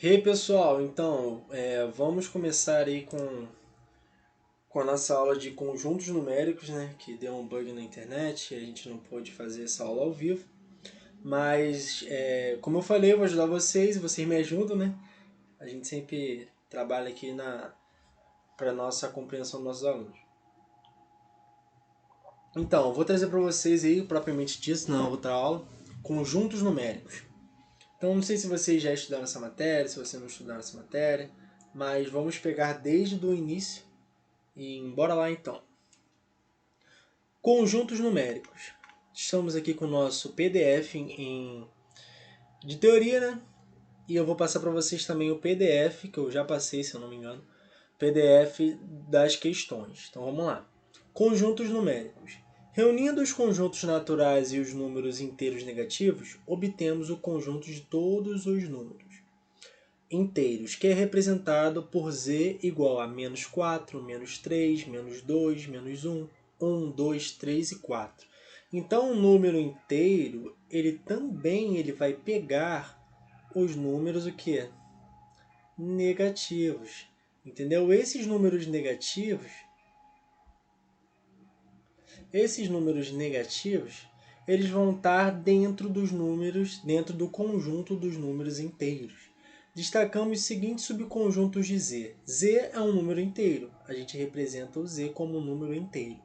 E aí pessoal, então vamos começar aí com a nossa aula de conjuntos numéricos, né? Que deu um bug na internet e a gente não pôde fazer essa aula ao vivo. Mas, como eu falei, eu vou ajudar vocês e vocês me ajudam, né? A gente sempre trabalha aqui para nossa compreensão dos nossos alunos. Então, eu vou trazer para vocês aí, propriamente dito, na outra aula, conjuntos numéricos. Então, não sei se vocês já estudaram essa matéria, se vocês não estudaram essa matéria, mas vamos pegar desde o início e bora lá então. Conjuntos numéricos. Estamos aqui com o nosso PDF de teoria, né? E eu vou passar para vocês também o PDF, que eu já passei, se eu não me engano, PDF das questões. Então vamos lá. Conjuntos numéricos. Reunindo os conjuntos naturais e os números inteiros negativos, obtemos o conjunto de todos os números inteiros, que é representado por z igual a menos 4, menos 3, menos 2, menos 1, 1, 2, 3 e 4. Então, o número inteiro, ele vai pegar os números o quê? Negativos. Entendeu? Esses números negativos, eles vão estar dentro dos números, dentro do conjunto dos números inteiros. Destacamos os seguintes subconjuntos de z. Z é um número inteiro. A gente representa o z como um número inteiro.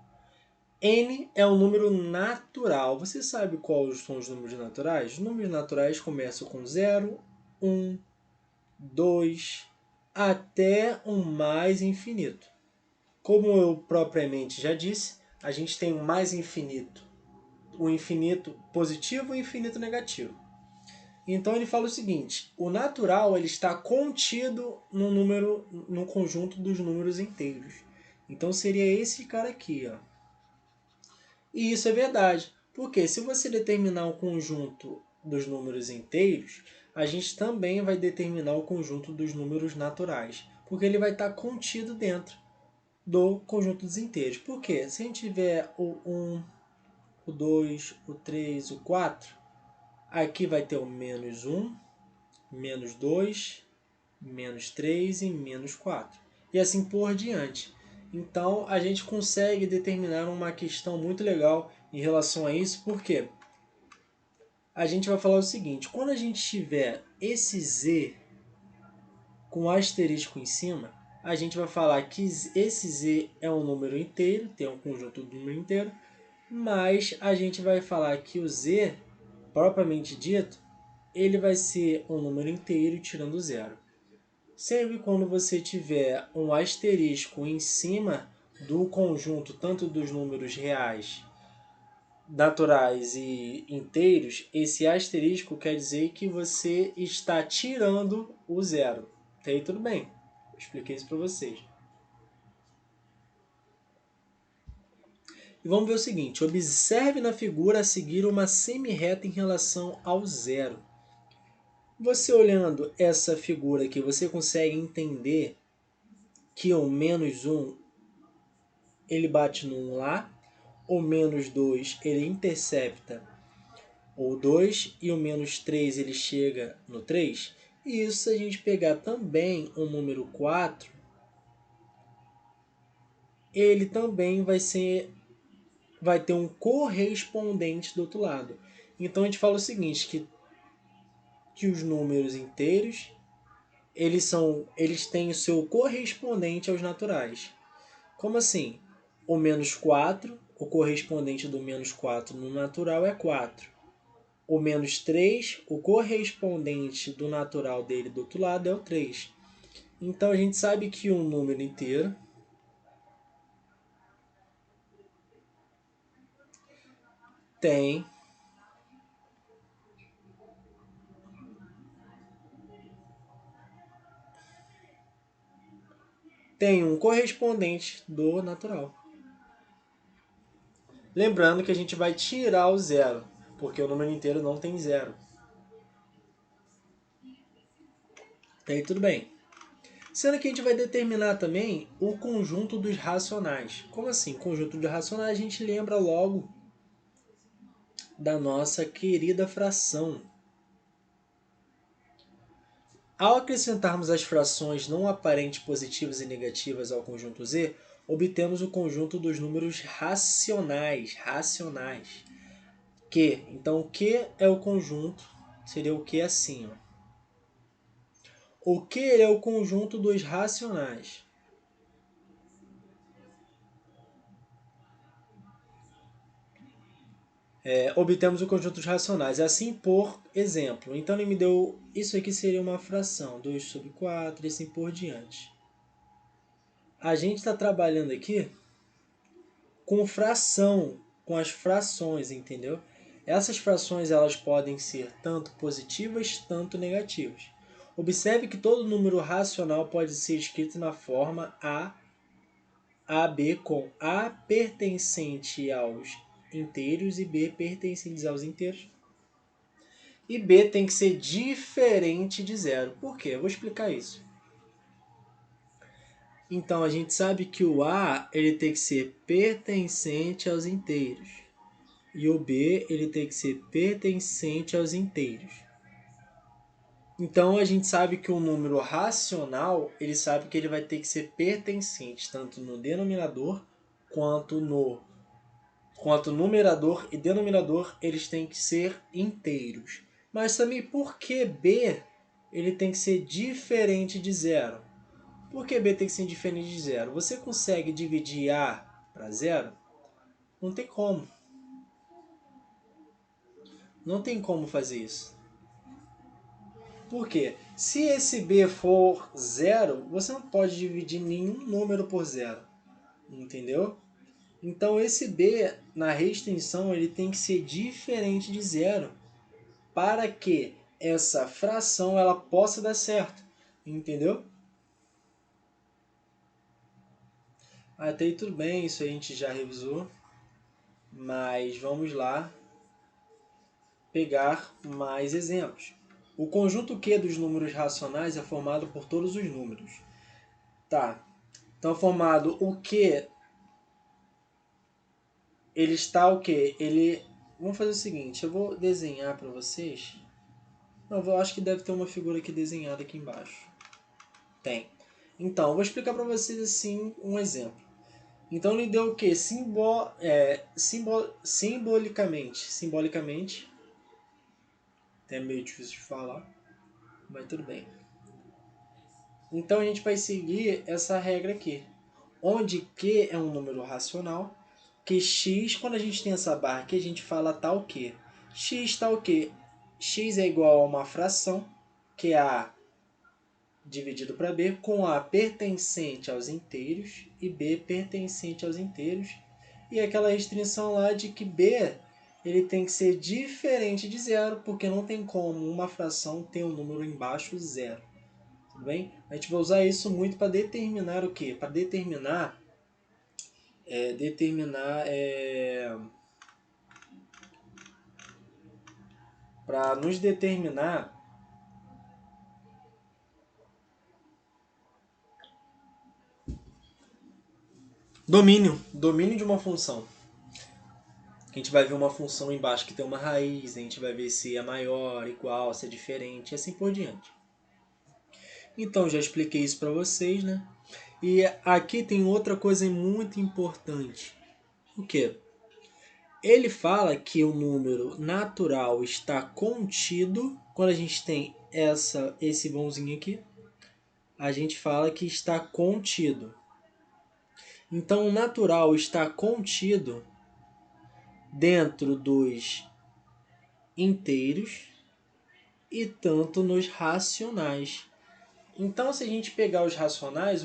N é um número natural. Você sabe quais são os números naturais? Os números naturais começam com 0, 1, 2, até um mais infinito. Como eu propriamente já disse, a gente tem um mais infinito, o infinito positivo e o infinito negativo. Então ele fala o seguinte: o natural ele está contido no conjunto dos números inteiros. Então seria esse cara aqui, ó. E isso é verdade, porque se você determinar o conjunto dos números inteiros, a gente também vai determinar o conjunto dos números naturais, porque ele vai estar contido dentro do conjunto dos inteiros. Por quê? Se a gente tiver o 1, o 2, o 3, o 4, aqui vai ter o menos 1, menos 2, menos 3 e menos 4. E assim por diante. Então a gente consegue determinar uma questão muito legal em relação a isso, porque a gente vai falar o seguinte: quando a gente tiver esse z com asterisco em cima, a gente vai falar que esse z é um número inteiro, tem um conjunto do número inteiro, mas a gente vai falar que o z, propriamente dito, ele vai ser um número inteiro tirando zero. Sempre quando você tiver um asterisco em cima do conjunto tanto dos números reais, naturais e inteiros, esse asterisco quer dizer que você está tirando o zero. Até aí tudo bem. Eu expliquei isso para vocês. E vamos ver o seguinte: observe na figura a seguir uma semi-reta em relação ao zero. Você olhando essa figura aqui, você consegue entender que o menos 1 ele bate no 1 lá, o menos 2 ele intercepta o 2 e o menos 3 ele chega no 3. E isso, se a gente pegar também o número 4, ele também vai ter um correspondente do outro lado. Então a gente fala o seguinte, que os números inteiros eles têm o seu correspondente aos naturais. Como assim? O menos 4, o correspondente do menos 4 no natural é 4. O menos 3, o correspondente do natural dele do outro lado é o 3. Então a gente sabe que um número inteiro tem tem um correspondente do natural. Lembrando que a gente vai tirar o zero, porque o número inteiro não tem zero. E aí tudo bem. Sendo que a gente vai determinar também o conjunto dos racionais. Como assim? Conjunto de racionais a gente lembra logo da nossa querida fração. Ao acrescentarmos as frações não aparentes positivas e negativas ao conjunto Z, obtemos o conjunto dos números racionais. Então, o que é o conjunto? Seria o que assim, ó. O que é o conjunto dos racionais? Obtemos o conjunto dos racionais. Assim, por exemplo. Então, ele me deu... Isso aqui seria uma fração. 2/4 e assim por diante. A gente está trabalhando aqui com fração, com as frações, entendeu? Essas frações elas podem ser tanto positivas, tanto negativas. Observe que todo número racional pode ser escrito na forma AB com A pertencente aos inteiros e B pertencentes aos inteiros. E B tem que ser diferente de zero. Por quê? Eu vou explicar isso. Então, a gente sabe que o A ele tem que ser pertencente aos inteiros. E o B ele tem que ser pertencente aos inteiros. Então, a gente sabe que o número racional, ele sabe que ele vai ter que ser pertencente, tanto no denominador quanto no numerador e denominador, eles têm que ser inteiros. Mas também por que B ele tem que ser diferente de zero? Por que B tem que ser diferente de zero? Você consegue dividir A para zero? Não tem como. Não tem como fazer isso. Por quê? Se esse B for zero, você não pode dividir nenhum número por zero. Entendeu? Então esse B na restrição ele tem que ser diferente de zero para que essa fração ela possa dar certo. Entendeu? Até aí tudo bem, isso a gente já revisou. Mas vamos lá pegar mais exemplos. O conjunto Q dos números racionais é formado por todos os números. Tá. Então formado o Q, ele está o quê? Vamos fazer o seguinte, eu vou desenhar para vocês. Não, eu acho que deve ter uma figura aqui desenhada aqui embaixo. Tem. Então, eu vou explicar para vocês assim um exemplo. Então ele deu o quê? Simbolicamente, é meio difícil de falar, mas tudo bem. Então a gente vai seguir essa regra aqui, onde Q é um número racional, que X, quando a gente tem essa barra aqui, a gente fala tal que. X tal que. X é igual a uma fração, que é A dividido para B, com A pertencente aos inteiros e B pertencente aos inteiros. E aquela restrição lá de que B ele tem que ser diferente de zero, porque não tem como uma fração ter um número embaixo zero. Tudo bem? A gente vai usar isso muito para determinar o quê? Para para nos determinar domínio de uma função. A gente vai ver uma função embaixo que tem uma raiz, a gente vai ver se é maior, igual, se é diferente, e assim por diante. Então, já expliquei isso para vocês, né? E aqui tem outra coisa muito importante. O quê? Ele fala que o número natural está contido, quando a gente tem esse vãozinho aqui, a gente fala que está contido. Então, o natural está contido dentro dos inteiros e tanto nos racionais. Então, se a gente pegar os racionais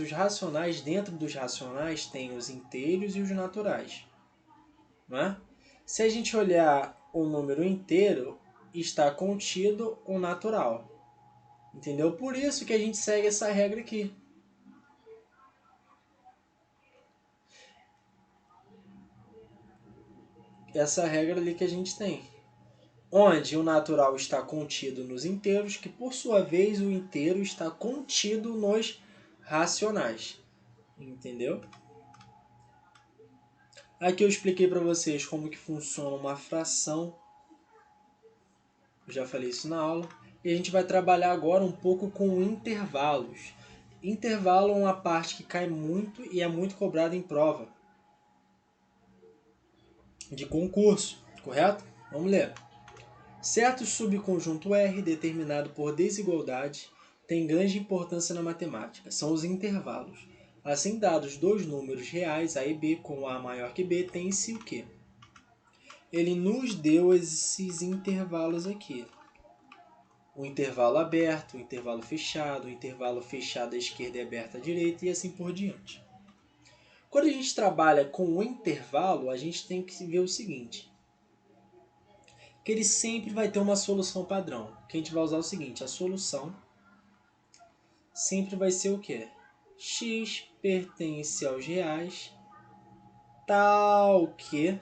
dentro dos racionais tem os inteiros e os naturais. Não é? Se a gente olhar o número inteiro, está contido o natural. Entendeu? Por isso que a gente segue essa regra aqui. Essa regra ali que a gente tem. Onde o natural está contido nos inteiros, que por sua vez o inteiro está contido nos racionais. Entendeu? Aqui eu expliquei para vocês como que funciona uma fração. Eu já falei isso na aula. e a gente vai trabalhar agora um pouco com intervalos. Intervalo é uma parte que cai muito e é muito cobrada em prova de concurso, correto? Vamos ler. Certo subconjunto R, determinado por desigualdade, tem grande importância na matemática. São os intervalos. Assim, dados dois números reais, A e B, com A maior que B, tem-se o quê? Ele nos deu esses intervalos aqui. O intervalo aberto, o intervalo fechado à esquerda e aberto à direita e assim por diante. Quando a gente trabalha com o intervalo, a gente tem que ver o seguinte, que ele sempre vai ter uma solução padrão. Que a gente vai usar o seguinte, a solução sempre vai ser o quê? X pertence aos reais, tal que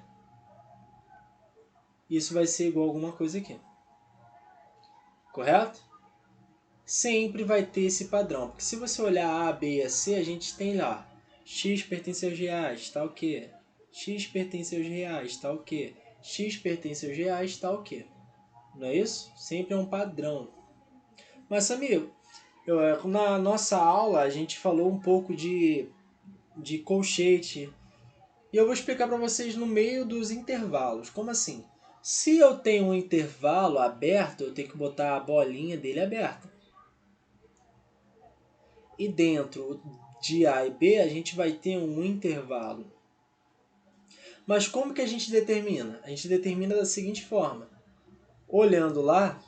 isso vai ser igual a alguma coisa aqui. Correto? Sempre vai ter esse padrão. Porque se você olhar A, B e C, a gente tem lá x pertence aos reais, tal que. X pertence aos reais, tal que. X pertence aos reais, tal que. Não é isso? Sempre é um padrão. Mas, amigo, na nossa aula a gente falou um pouco de colchete. E eu vou explicar para vocês no meio dos intervalos. Como assim? Se eu tenho um intervalo aberto, eu tenho que botar a bolinha dele aberta. E dentro de A e B, a gente vai ter um intervalo. Mas como que a gente determina? A gente determina da seguinte forma. Olhando lá,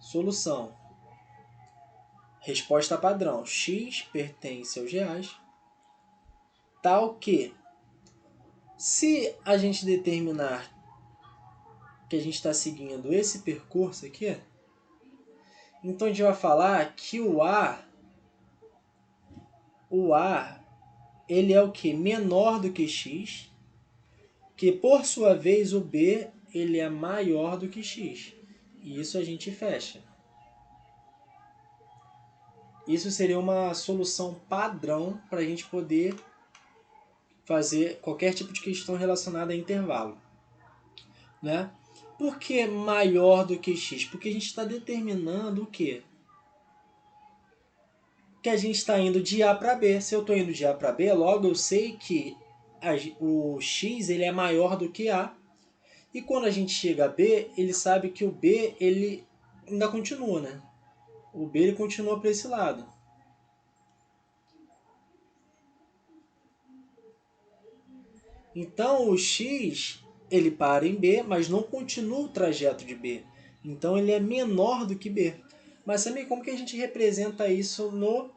solução. Resposta padrão. X pertence aos reais, tal que, se a gente determinar que a gente está seguindo esse percurso aqui, então a gente vai falar que o A, ele é o que? Menor do que X, que por sua vez o B, ele é maior do que X. E isso a gente fecha. Isso seria uma solução padrão para a gente poder fazer qualquer tipo de questão relacionada a intervalo. Né? Por que maior do que x? Porque a gente está determinando o quê? Que a gente está indo de A para B. Se eu estou indo de A para B, logo eu sei que o x ele é maior do que A. E quando a gente chega a B, ele sabe que o B ele ainda continua, né? O B ele continua para esse lado. Então o x ele para em B, mas não continua o trajeto de B. Então ele é menor do que B. Mas também como que a gente representa isso no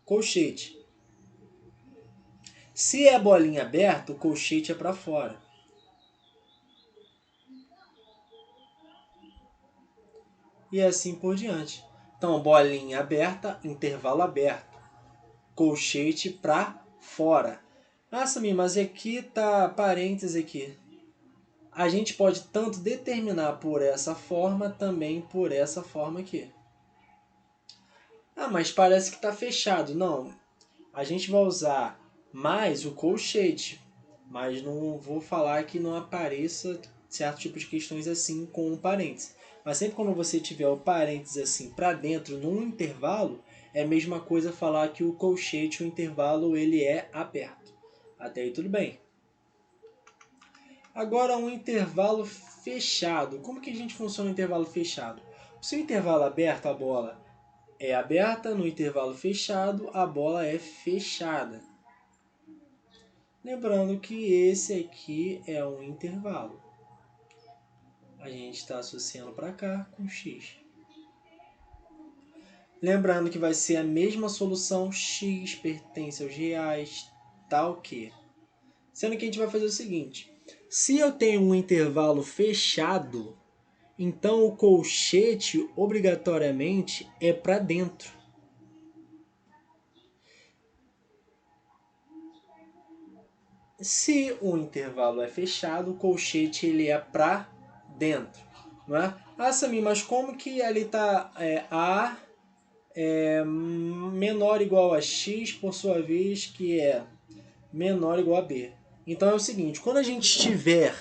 colchete? Se é bolinha aberta, o colchete é para fora. E assim por diante. Então, bolinha aberta, intervalo aberto. Colchete para fora. Ah, Samir, mas aqui tá parênteses aqui. A gente pode tanto determinar por essa forma, também por essa forma aqui. Ah, mas parece que está fechado. Não, a gente vai usar mais o colchete, mas não vou falar que não apareça certo tipo de questões assim com um parênteses. Mas sempre quando você tiver o parênteses assim para dentro num intervalo, é a mesma coisa falar que o colchete, o intervalo, ele é aberto. Até aí tudo bem. Agora um intervalo fechado. Como que a gente funciona no intervalo fechado? Se o intervalo aberto, a bola é aberta, no intervalo fechado, a bola é fechada. Lembrando que esse aqui é um intervalo. A gente está associando para cá com x. Lembrando que vai ser a mesma solução, x pertence aos reais, tal que. Sendo que a gente vai fazer o seguinte. Se eu tenho um intervalo fechado, então o colchete obrigatoriamente é para dentro. Se o intervalo é fechado, o colchete ele é para dentro. Não é? Ah, Samir, mas como que ali está A é menor ou igual a X, por sua vez, que é menor ou igual a B? Então é o seguinte, quando a gente tiver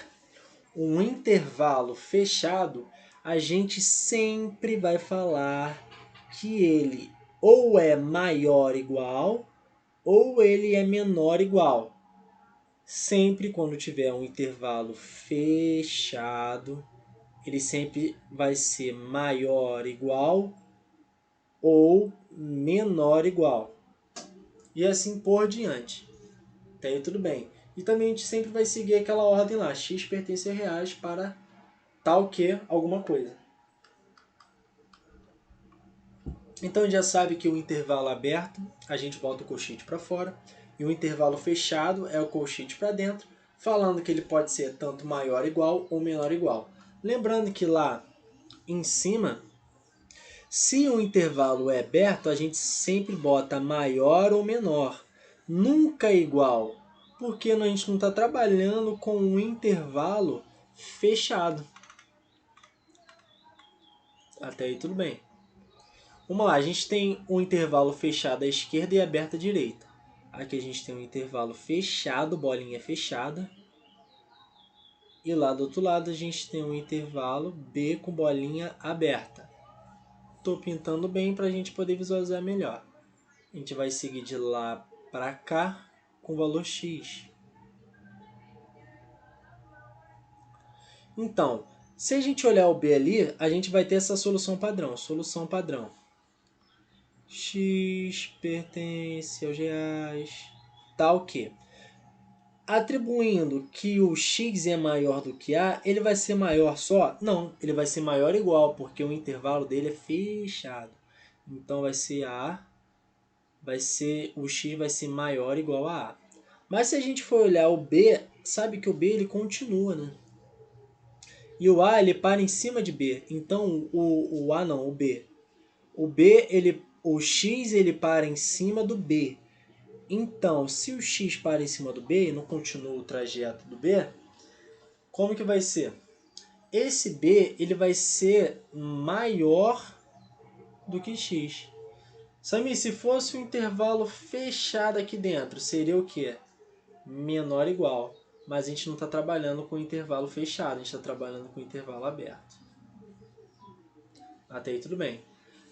um intervalo fechado, a gente sempre vai falar que ele ou é maior ou igual, ou ele é menor ou igual. Sempre quando tiver um intervalo fechado, ele sempre vai ser maior ou igual ou menor ou igual. E assim por diante. Até aí tudo bem. E também a gente sempre vai seguir aquela ordem lá. X pertence a reais para tal que alguma coisa. Então a gente já sabe que o intervalo aberto, a gente bota o colchete para fora. E o intervalo fechado é o colchete para dentro, falando que ele pode ser tanto maior ou igual ou menor ou igual. Lembrando que lá em cima, se o intervalo é aberto, a gente sempre bota maior ou menor. Nunca igual, porque a gente não está trabalhando com um intervalo fechado. Até aí tudo bem. Vamos lá, a gente tem um intervalo fechado à esquerda e aberto à direita. Aqui a gente tem um intervalo fechado, bolinha fechada. E lá do outro lado a gente tem um intervalo B com bolinha aberta. Estou pintando bem para a gente poder visualizar melhor. A gente vai seguir de lá para cá com o valor X. Então, se a gente olhar o B ali, a gente vai ter essa solução padrão. Solução padrão. X pertence aos reais, tal que. Atribuindo que o X é maior do que A, ele vai ser maior só? Não, ele vai ser maior ou igual, porque o intervalo dele é fechado. Então vai ser A, o X vai ser maior ou igual a A. Mas se a gente for olhar o B, sabe que o B ele continua, né? E o A ele para em cima de B. Então o A não, o B. O X ele para em cima do B. Então, se o X para em cima do B e não continua o trajeto do B, como que vai ser? Esse B ele vai ser maior do que X. Samir, se fosse um intervalo fechado aqui dentro, seria o quê? Menor ou igual. Mas a gente não está trabalhando com intervalo fechado, a gente está trabalhando com intervalo aberto. Até aí tudo bem.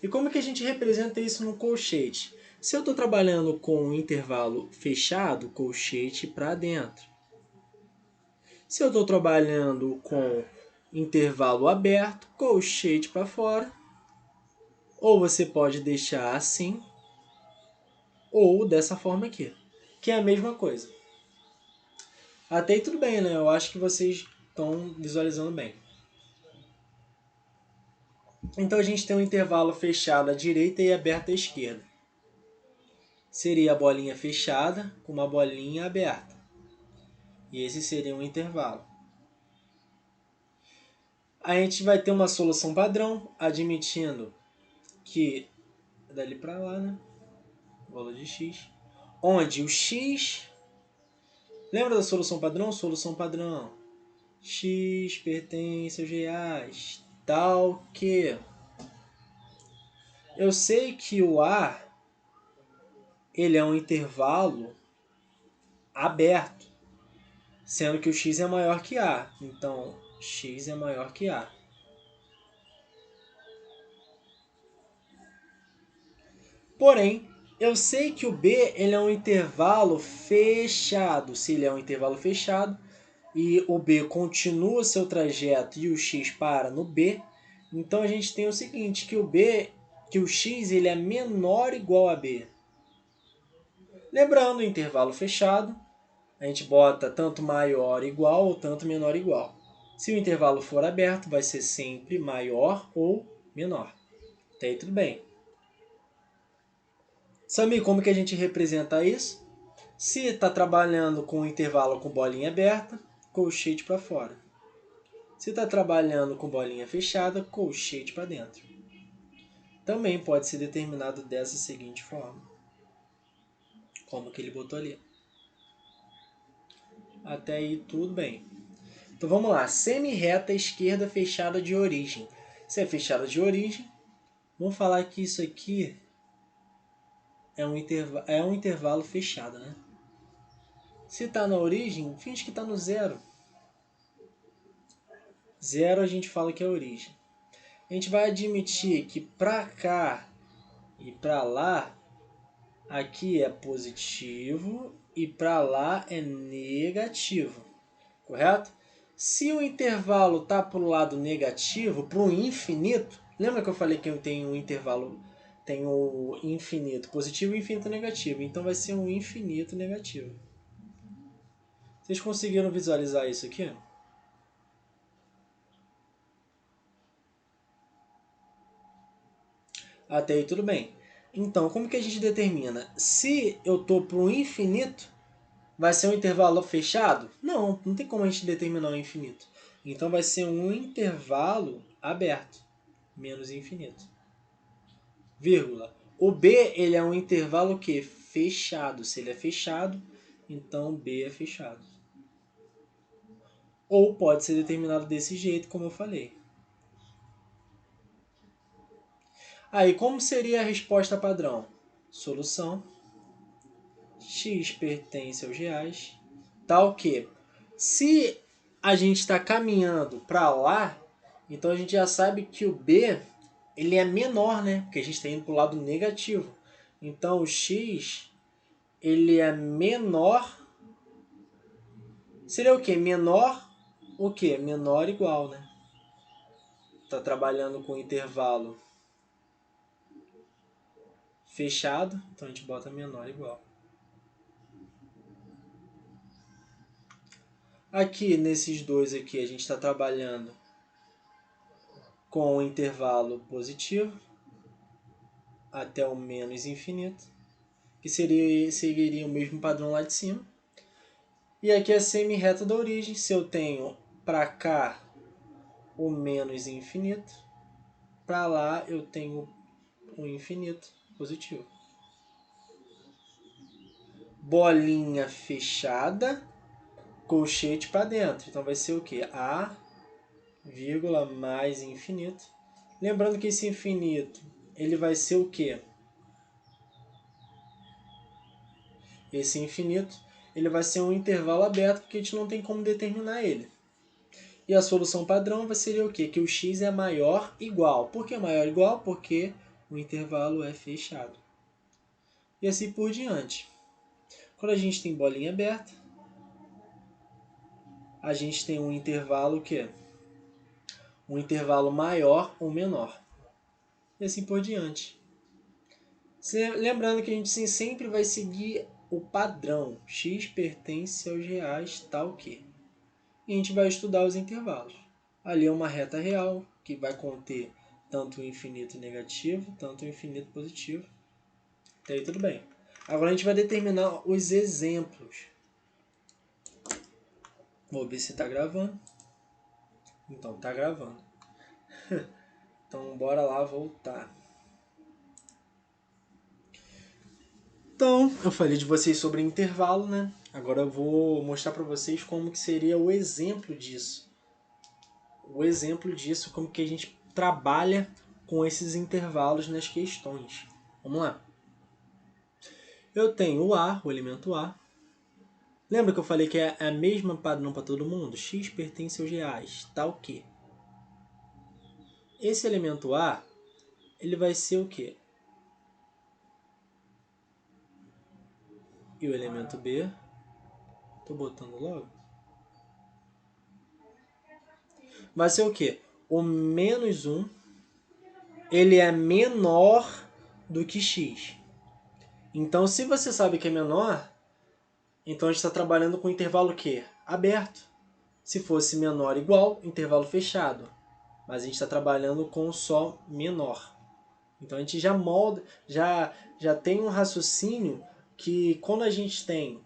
E como que a gente representa isso no colchete? Se eu estou trabalhando com um intervalo fechado, colchete para dentro. Se eu estou trabalhando com intervalo aberto, colchete para fora. Ou você pode deixar assim, ou dessa forma aqui, que é a mesma coisa. Até aí tudo bem, né? Eu acho que vocês estão visualizando bem. Então a gente tem um intervalo fechado à direita e aberto à esquerda. Seria a bolinha fechada com uma bolinha aberta. E esse seria um intervalo. A gente vai ter uma solução padrão, admitindo que é dali para lá, né? Valor de x. Onde o x... Lembra da solução padrão? Solução padrão. X pertence aos reais. Tal que... Eu sei que o A ele é um intervalo aberto, sendo que o x é maior que A. Então, x é maior que A. Porém, eu sei que o B ele é um intervalo fechado. Se ele é um intervalo fechado e o B continua seu trajeto e o x para no B, então a gente tem o seguinte, que o x ele é menor ou igual a B. Lembrando, o intervalo fechado, a gente bota tanto maior igual ou tanto menor igual. Se o intervalo for aberto, vai ser sempre maior ou menor. Até aí tudo bem. Samir, como que a gente representa isso? Se está trabalhando com um intervalo com bolinha aberta, colchete para fora. Se está trabalhando com bolinha fechada, colchete para dentro. Também pode ser determinado dessa seguinte forma. Como que ele botou ali. Até aí tudo bem. Então vamos lá. Semi-reta esquerda fechada de origem. Se é fechada de origem, vamos falar que isso aqui é um intervalo fechado, né? Se está na origem, finge que está no zero. Zero a gente fala que é a origem. a gente vai admitir que para cá e para lá, aqui é positivo e para lá é negativo, correto? Se o intervalo está para o lado negativo, para o infinito, lembra que eu falei que eu tenho um intervalo, tem o infinito positivo e infinito negativo, então vai ser um infinito negativo. Vocês conseguiram visualizar isso aqui? Até aí tudo bem. Então, como que a gente determina? Se eu estou para o infinito, vai ser um intervalo fechado? Não, não tem como a gente determinar o infinito. Então vai ser um intervalo aberto, menos infinito. Vírgula. O B ele é um intervalo que fechado. Se ele é fechado, então B é fechado. Ou pode ser determinado desse jeito, como eu falei. Aí, como seria a resposta padrão? Solução. X pertence aos reais. Tal que, se a gente está caminhando para lá, então a gente já sabe que o B ele é menor, né? Porque a gente está indo para o lado negativo. Então o X ele é menor. Seria o quê? Menor o quê? Menor igual, né? Está trabalhando com intervalo fechado, então a gente bota menor igual. Aqui, nesses dois aqui, a gente está trabalhando com o intervalo positivo até o menos infinito, que seguiria o mesmo padrão lá de cima. E aqui é a semi-reta da origem. Se eu tenho para cá o menos infinito, para lá eu tenho o infinito positivo. Bolinha fechada, colchete para dentro. Então vai ser o quê? A, vírgula, mais infinito. Lembrando que esse infinito, ele vai ser o quê? Esse infinito, ele vai ser um intervalo aberto, porque a gente não tem como determinar ele. E a solução padrão seria o quê? Que o x é maior igual. Por que maior igual? Porque o intervalo é fechado. E assim por diante. Quando a gente tem bolinha aberta, a gente tem um intervalo que um intervalo maior ou menor. E assim por diante. Lembrando que a gente sempre vai seguir o padrão. X pertence aos reais tal que. E a gente vai estudar os intervalos. Ali é uma reta real que vai conter tanto o infinito negativo, tanto o infinito positivo. Até aí tudo bem. Agora a gente vai determinar os exemplos. Vou ver se está gravando. Então está gravando. Então bora lá voltar. Então, eu falei de vocês sobre intervalo, né? Agora eu vou mostrar para vocês como que seria o exemplo disso. O exemplo disso, como que a gente trabalha com esses intervalos nas questões. Vamos lá. Eu tenho o A, o elemento A. Lembra que eu falei que é a mesma padrão para todo mundo? X pertence aos reais, tal que. Esse elemento A, ele vai ser o quê? E o elemento B, estou botando logo, vai ser o quê? O menos 1, ele é menor do que x. Então, se você sabe que é menor, então a gente está trabalhando com intervalo o quê? Aberto. Se fosse menor igual, intervalo fechado. Mas a gente está trabalhando com só menor. Então a gente já molda, já tem um raciocínio que quando a gente tem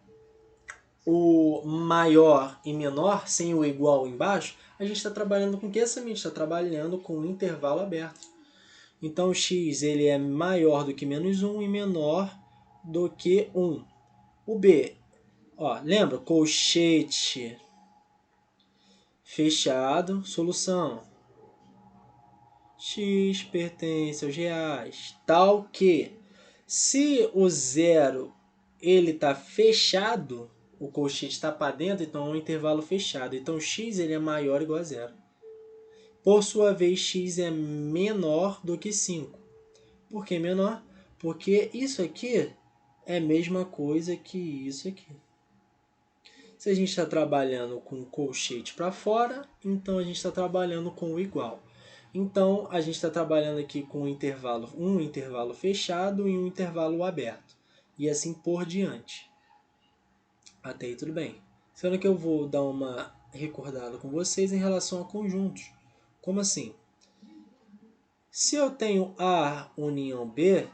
o maior e menor, sem o igual embaixo, a gente está trabalhando com o que? A gente está trabalhando com um intervalo aberto. Então o x ele é maior do que menos 1 e menor do que 1. O b, ó, lembra? Colchete fechado, solução. X pertence aos reais, tal que se o zero ele está fechado, o colchete está para dentro, então é um intervalo fechado. Então x ele é maior ou igual a zero. Por sua vez, x é menor do que 5. Por que menor? Porque isso aqui é a mesma coisa que isso aqui. Se a gente está trabalhando com colchete para fora, então a gente está trabalhando com o igual. Então, a gente está trabalhando aqui com um intervalo fechado e um intervalo aberto. E assim por diante. Até aí tudo bem. Sendo que eu vou dar uma recordada com vocês em relação a conjuntos. Como assim? Se eu tenho A união B,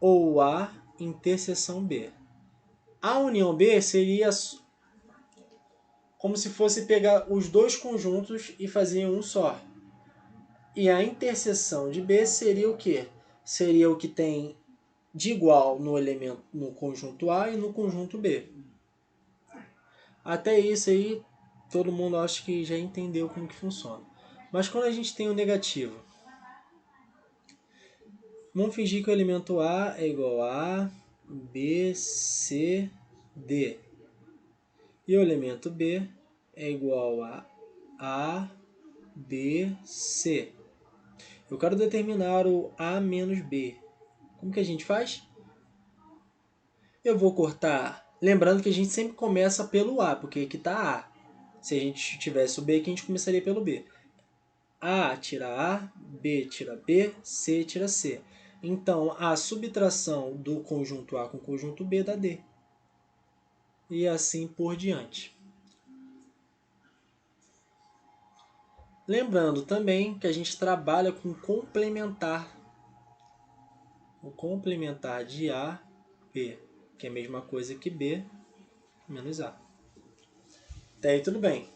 ou A interseção B. A união B seria como se fosse pegar os dois conjuntos e fazer um só. E a interseção de B seria o quê? Seria o que tem de igual no conjunto A e no conjunto B. Até isso aí, todo mundo acha que já entendeu como que funciona. Mas quando a gente tem o negativo, vamos fingir que o elemento A é igual a B, C, D. E o elemento B é igual a B, C. Eu quero determinar o A menos B. Como que a gente faz? Eu vou cortar, lembrando que a gente sempre começa pelo A, porque aqui está A. Se a gente tivesse o B aqui, a gente começaria pelo B. A tira A, B tira B, C tira C. Então, a subtração do conjunto A com o conjunto B dá D. E assim por diante. Lembrando também que a gente trabalha com complementar. O complementar de A, B, que é a mesma coisa que B menos A. Até aí tudo bem.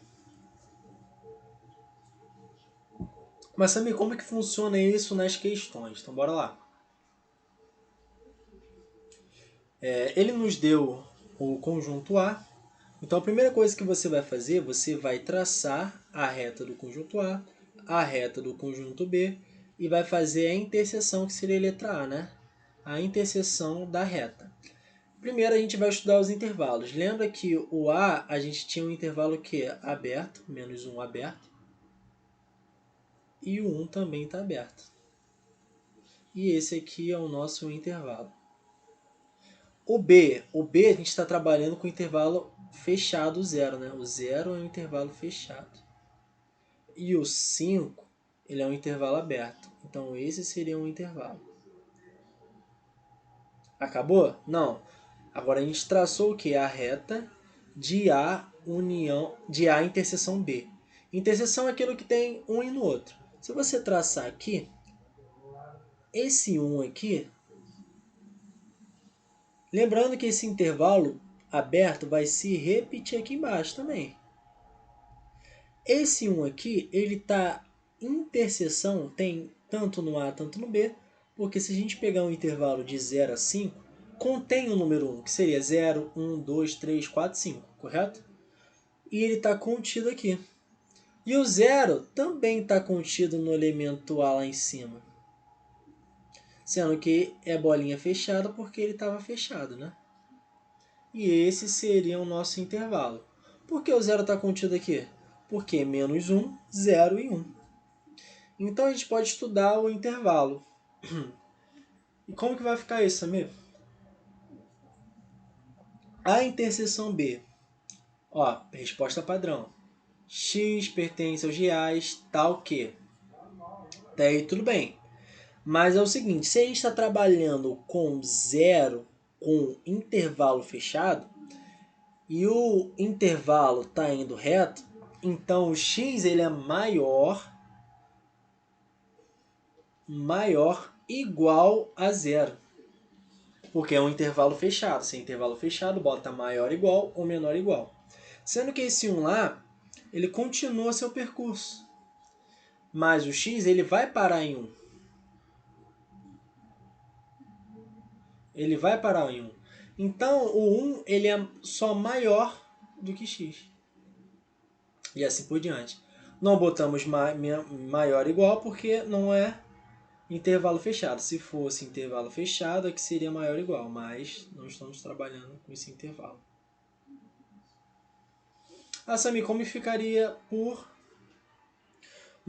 Mas sabe como é que funciona isso nas questões? Então bora lá. Ele nos deu o conjunto A. Então a primeira coisa que você vai fazer, você vai traçar a reta do conjunto A reta do conjunto B e vai fazer a interseção, que seria a letra A, né? A interseção da reta. Primeiro a gente vai estudar os intervalos. Lembra que o a gente tinha um intervalo que é aberto, menos 1 aberto, e o 1 também está aberto. E esse aqui é o nosso intervalo. O B a gente está trabalhando com o intervalo fechado, o zero, né? O zero é um intervalo fechado. E o 5, ele é um intervalo aberto. Então esse seria um intervalo. Acabou? Não. Agora a gente traçou o que? A reta de A interseção B. Interseção é aquilo que tem um e no outro. Se você traçar aqui, esse 1 aqui, lembrando que esse intervalo aberto vai se repetir aqui embaixo também. Esse 1 aqui, ele está interseção, tem tanto no A, tanto no B, porque se a gente pegar um intervalo de 0 a 5, contém o número 1, que seria 0, 1, 2, 3, 4, 5, correto? E ele está contido aqui. E o 0 também está contido no elemento A lá em cima. Sendo que é bolinha fechada porque ele estava fechado, né? E esse seria o nosso intervalo. Por que o 0 está contido aqui? Porque é menos 1, 0 e 1. Então a gente pode estudar o intervalo. E como que vai ficar isso, Samir? A interseção B. Ó, resposta padrão. X pertence aos reais, tal que. Até aí tudo bem. Mas é o seguinte, se a gente está trabalhando com zero, com intervalo fechado, e o intervalo está indo reto, então o x ele é maior igual a zero. Porque é um intervalo fechado. Se é intervalo fechado, bota maior igual ou menor igual. Sendo que esse 1 lá, ele continua seu percurso. Mas o x ele vai parar em 1. Ele vai parar em 1. Então o 1 ele é só maior do que x. E assim por diante. Não botamos maior igual porque não é intervalo fechado. Se fosse intervalo fechado, aqui seria maior igual. Mas não estamos trabalhando com esse intervalo. Sami, como ficaria por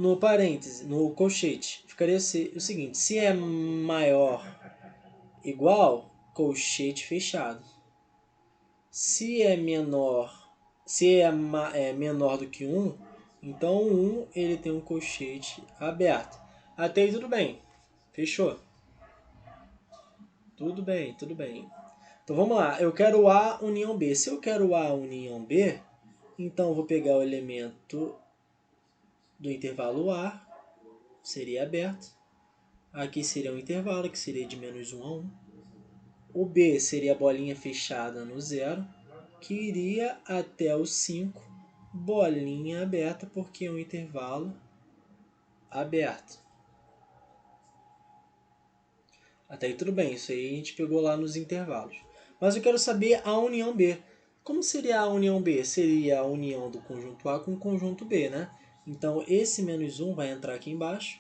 no parêntese, no colchete, ficaria o seguinte: se é maior igual, colchete fechado. Se é menor, se é menor do que 1, então o 1 ele tem um colchete aberto. Até aí tudo bem. Fechou? Tudo bem, tudo bem. Então vamos lá. Eu quero A união B. Se eu quero A união B, então eu vou pegar o elemento do intervalo A, seria aberto. Aqui seria um intervalo, que seria de -1 a 1. O B seria a bolinha fechada no 0, que iria até o 5, bolinha aberta, porque é um intervalo aberto. Até aí tudo bem, isso aí a gente pegou lá nos intervalos. Mas eu quero saber a união B. Como seria a união B? Seria a união do conjunto A com o conjunto B, né? Então esse -1 vai entrar aqui embaixo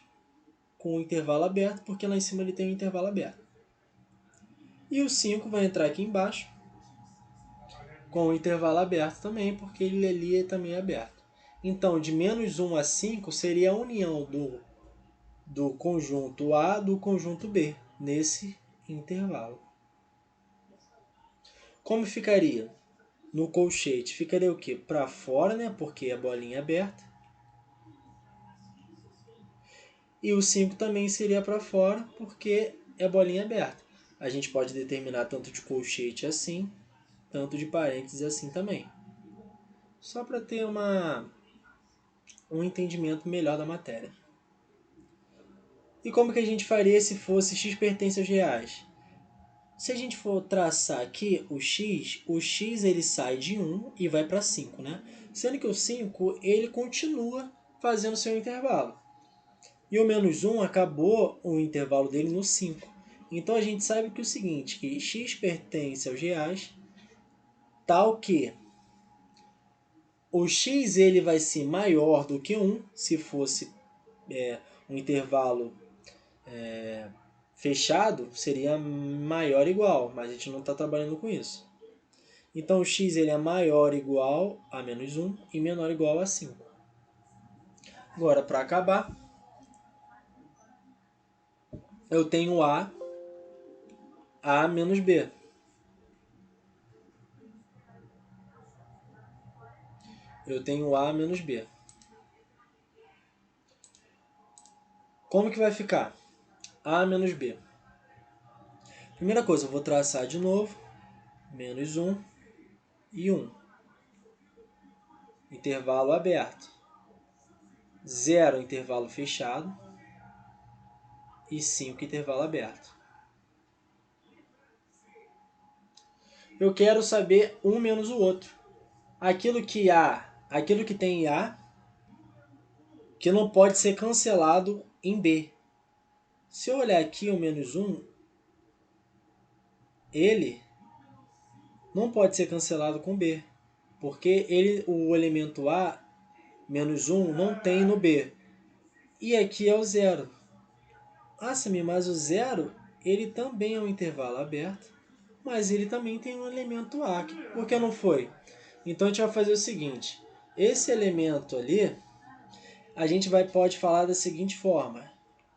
com o intervalo aberto, porque lá em cima ele tem um intervalo aberto. E o 5 vai entrar aqui embaixo com o intervalo aberto também, porque ele ali também é aberto. Então, de -1 a 5 seria a união do conjunto A do conjunto B, nesse intervalo. Como ficaria? No colchete, ficaria o quê? Para fora, né? Porque é a bolinha aberta. E o 5 também seria para fora, porque é a bolinha aberta. A gente pode determinar tanto de colchete assim, tanto de parênteses assim também. Só para ter um entendimento melhor da matéria. E como que a gente faria se fosse x pertence aos reais? Se a gente for traçar aqui o x ele sai de 1 e vai para 5, né? Sendo que o 5 ele continua fazendo seu intervalo. E o -1 acabou o intervalo dele no 5. Então a gente sabe que o seguinte, que x pertence aos reais, tal que o x ele vai ser maior do que 1, se fosse um intervalo fechado, seria maior ou igual, mas a gente não está trabalhando com isso. Então o x ele é maior ou igual a -1 e menor ou igual a 5. Agora, para acabar, eu tenho A menos B. Eu tenho A menos B. Como que vai ficar? A menos B. Primeira coisa, eu vou traçar de novo. -1 e 1. Intervalo aberto. 0, intervalo fechado. E 5, intervalo aberto. Eu quero saber um menos o outro. Aquilo que tem em A, que não pode ser cancelado em B. Se eu olhar aqui o -1, ele não pode ser cancelado com B, porque o elemento A, -1, não tem no B. E aqui é o 0. Ah, Samir, mas o 0, ele também é um intervalo aberto, mas ele também tem um elemento A. Por que não foi? Então a gente vai fazer o seguinte, esse elemento ali, a gente pode falar da seguinte forma.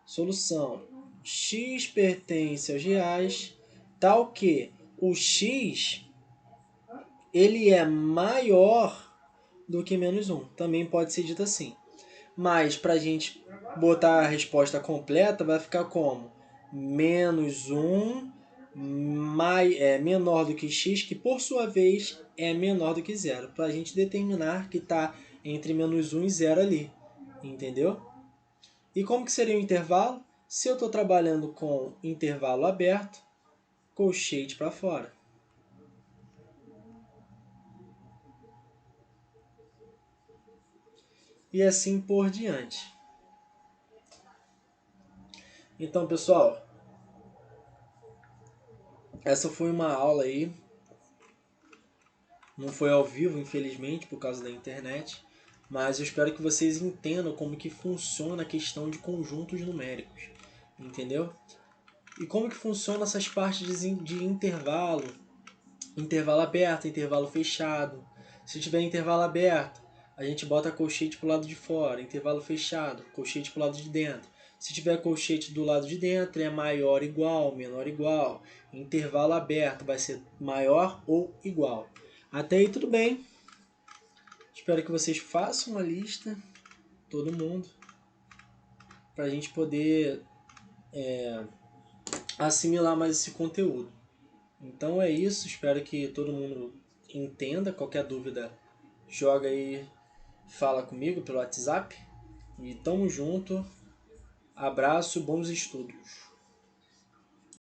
Solução: x pertence aos reais, tal que o x ele é maior do que -1. Também pode ser dito assim. Mas para a gente botar a resposta completa, vai ficar como? -1 menor do que x, que por sua vez é menor do que 0. Para a gente determinar que está entre -1 e 0 ali. Entendeu? E como que seria o intervalo? Se eu estou trabalhando com intervalo aberto, colchete para fora. E assim por diante. Então, pessoal, essa foi uma aula aí. Não foi ao vivo, infelizmente, por causa da internet. Mas eu espero que vocês entendam como que funciona a questão de conjuntos numéricos. Entendeu? E como que funciona essas partes de intervalo. Intervalo aberto, intervalo fechado. Se tiver intervalo aberto, a gente bota colchete para o lado de fora, intervalo fechado, colchete para o lado de dentro. Se tiver colchete do lado de dentro, é maior igual, menor igual. Intervalo aberto vai ser maior ou igual. Até aí tudo bem. Espero que vocês façam uma lista, todo mundo, para a gente poder assimilar mais esse conteúdo. Então é isso, espero que todo mundo entenda. Qualquer dúvida, joga aí, fala comigo pelo WhatsApp. E tamo junto. Abraço, bons estudos.